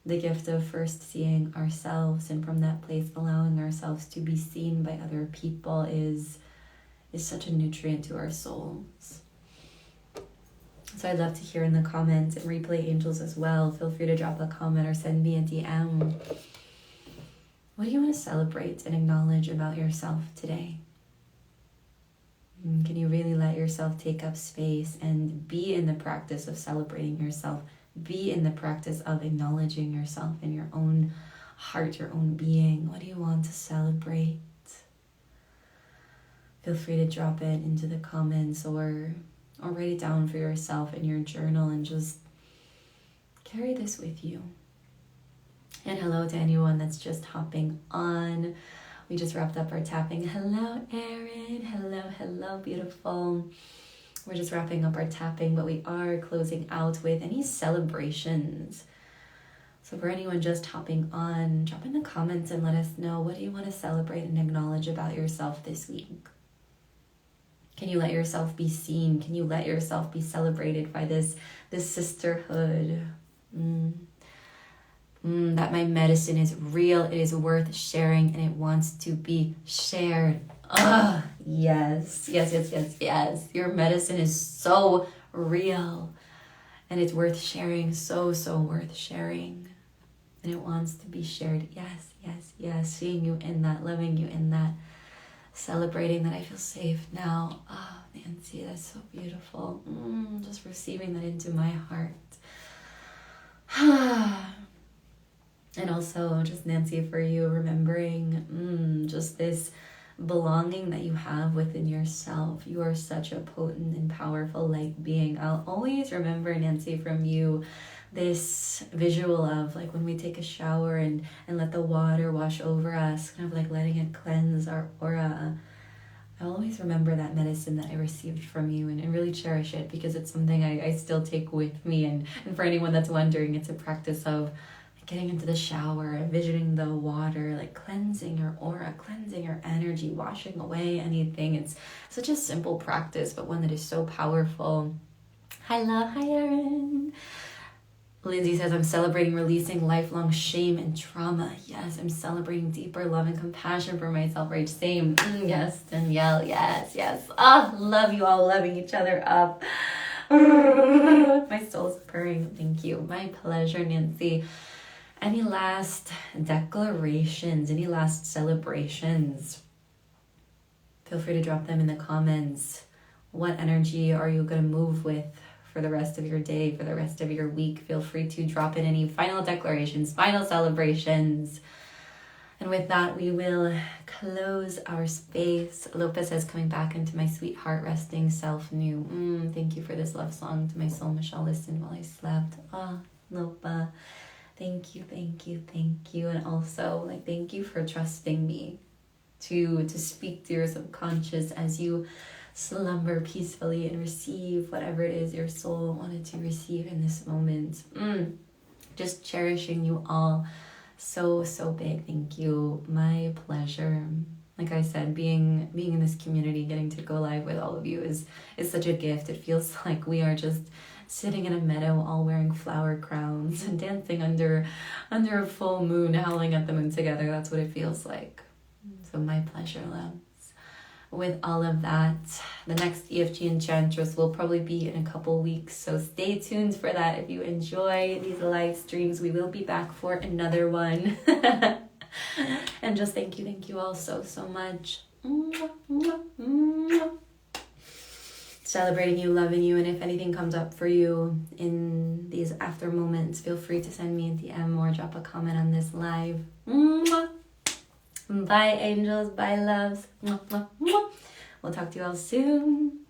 The gift of first seeing ourselves and from that place allowing ourselves to be seen by other people is such a nutrient to our souls. So I'd love to hear in the comments and replay angels as well. Feel free to drop a comment or send me a DM. What do you want to celebrate and acknowledge about yourself today? Can you really let yourself take up space and be in the practice of celebrating yourself? Be in the practice of acknowledging yourself in your own heart, your own being. What do you want to celebrate? Feel free to drop it into the comments or write it down for yourself in your journal and just carry this with you. And hello to anyone that's just hopping on. We just wrapped up our tapping. Hello, Erin. Hello, beautiful. We're just wrapping up our tapping, but we are closing out with any celebrations. So for anyone just hopping on, drop in the comments and let us know, what do you want to celebrate and acknowledge about yourself this week? Can you let yourself be seen? Can you let yourself be celebrated by this sisterhood? That my medicine is real, it is worth sharing, and it wants to be shared. Yes. Your medicine is so real, and it's worth sharing, so worth sharing. And it wants to be shared. Yes. Seeing you in that, loving you in that, celebrating that I feel safe now. Nancy, that's so beautiful. Just receiving that into my heart. And also just Nancy, for you, remembering just this belonging that you have within yourself. You are such a potent and powerful light being. I'll always remember, Nancy, from you this visual of like when we take a shower and let the water wash over us, kind of like letting it cleanse our aura. I always remember that medicine that I received from you and really cherish it, because it's something I still take with me. And for anyone that's wondering, it's a practice of getting into the shower, envisioning the water, like cleansing your aura, cleansing your energy, washing away anything. It's such a simple practice, but one that is so powerful. Hi, Erin. Lindsay says, I'm celebrating releasing lifelong shame and trauma. Yes, I'm celebrating deeper love and compassion for myself. Right, same. Yes, Danielle. Yes. Love you all, loving each other up. My soul's purring. Thank you. My pleasure, Nancy. Any last declarations? Any last celebrations? Feel free to drop them in the comments. What energy are you going to move with for the rest of your day, for the rest of your week? Feel free to drop in any final declarations, final celebrations. And with that, we will close our space. Lopa says, coming back into my sweetheart, resting self new. Thank you for this love song to my soul. Michelle listened while I slept. Lopa. Thank you. And also, thank you for trusting me to speak to your subconscious as you slumber peacefully and receive whatever it is your soul wanted to receive in this moment. Just cherishing you all so big. Thank you. My pleasure. Like I said, being in this community, getting to go live with all of you is such a gift. It feels like we are just sitting in a meadow, all wearing flower crowns and dancing under a full moon, howling at the moon together. That's what it feels like. So my pleasure, loves. With all of that, the next EFT Enchantress will probably be in a couple weeks, so stay tuned for that. If you enjoy these live streams, we will be back for another one. And just thank you all so much. Celebrating you, loving you, and if anything comes up for you in these after moments, feel free to send me a DM or drop a comment on this live. Bye, angels. Bye, loves. We'll talk to you all soon.